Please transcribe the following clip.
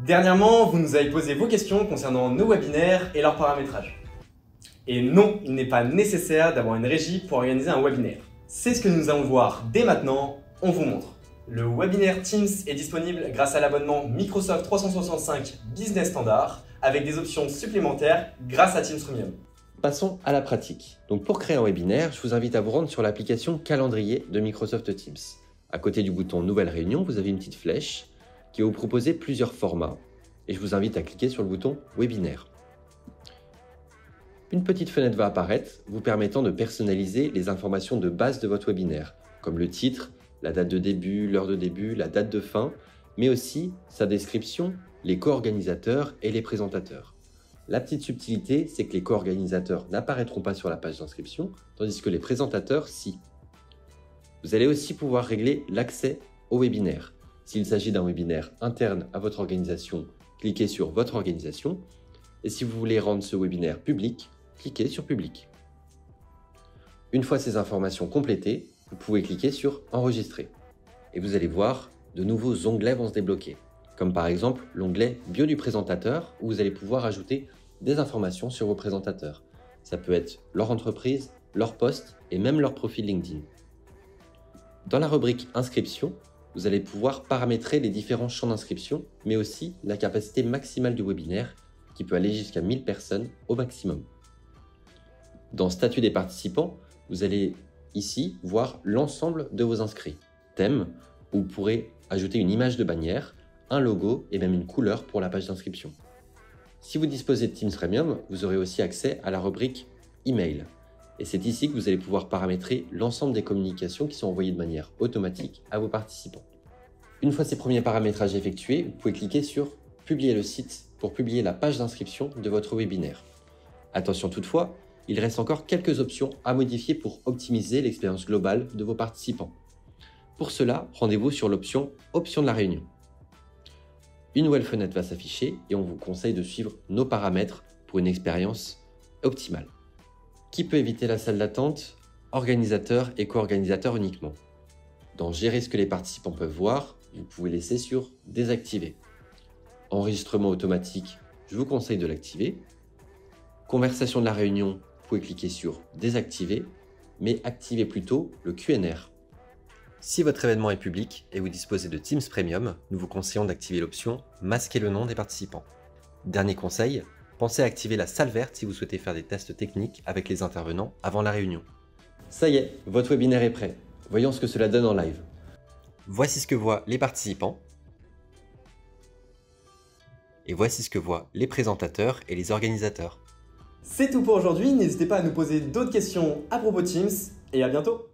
Dernièrement, vous nous avez posé vos questions concernant nos webinaires et leur paramétrage. Et non, il n'est pas nécessaire d'avoir une régie pour organiser un webinaire. C'est ce que nous allons voir dès maintenant, on vous montre. Le webinaire Teams est disponible grâce à l'abonnement Microsoft 365 Business Standard avec des options supplémentaires grâce à Teams Premium. Passons à la pratique. Donc pour créer un webinaire, je vous invite à vous rendre sur l'application Calendrier de Microsoft Teams. À côté du bouton Nouvelle réunion, vous avez une petite flèche qui va vous proposer plusieurs formats et je vous invite à cliquer sur le bouton Webinaire. Une petite fenêtre va apparaître vous permettant de personnaliser les informations de base de votre webinaire, comme le titre, la date de début, l'heure de début, la date de fin, mais aussi sa description, les co-organisateurs et les présentateurs. La petite subtilité, c'est que les co-organisateurs n'apparaîtront pas sur la page d'inscription, tandis que les présentateurs, si. Vous allez aussi pouvoir régler l'accès au webinaire. S'il s'agit d'un webinaire interne à votre organisation, cliquez sur Votre organisation. Et si vous voulez rendre ce webinaire public, cliquez sur Public. Une fois ces informations complétées, vous pouvez cliquer sur Enregistrer. Et vous allez voir, de nouveaux onglets vont se débloquer, comme par exemple l'onglet Bio du présentateur, où vous allez pouvoir ajouter des informations sur vos présentateurs. Ça peut être leur entreprise, leur poste et même leur profil LinkedIn. Dans la rubrique Inscription, vous allez pouvoir paramétrer les différents champs d'inscription, mais aussi la capacité maximale du webinaire, qui peut aller jusqu'à 1000 personnes au maximum. Dans Statut des participants, vous allez ici voir l'ensemble de vos inscrits. Thème, où vous pourrez ajouter une image de bannière, un logo et même une couleur pour la page d'inscription. Si vous disposez de Teams Premium, vous aurez aussi accès à la rubrique Email. Et c'est ici que vous allez pouvoir paramétrer l'ensemble des communications qui sont envoyées de manière automatique à vos participants. Une fois ces premiers paramétrages effectués, vous pouvez cliquer sur Publier le site pour publier la page d'inscription de votre webinaire. Attention toutefois, il reste encore quelques options à modifier pour optimiser l'expérience globale de vos participants. Pour cela, rendez-vous sur l'option Options de la réunion. Une nouvelle fenêtre va s'afficher et on vous conseille de suivre nos paramètres pour une expérience optimale. Qui peut éviter la salle d'attente? Organisateurs et co-organisateurs uniquement. Dans Gérer ce que les participants peuvent voir, vous pouvez laisser sur Désactiver. Enregistrement automatique, je vous conseille de l'activer. Conversation de la réunion, vous pouvez cliquer sur Désactiver, mais activez plutôt le QNR. Si votre événement est public et vous disposez de Teams Premium, nous vous conseillons d'activer l'option Masquer le nom des participants. Dernier conseil, pensez à activer la salle verte si vous souhaitez faire des tests techniques avec les intervenants avant la réunion. Ça y est, votre webinaire est prêt. Voyons ce que cela donne en live. Voici ce que voient les participants. Et voici ce que voient les présentateurs et les organisateurs. C'est tout pour aujourd'hui, n'hésitez pas à nous poser d'autres questions à propos de Teams et à bientôt.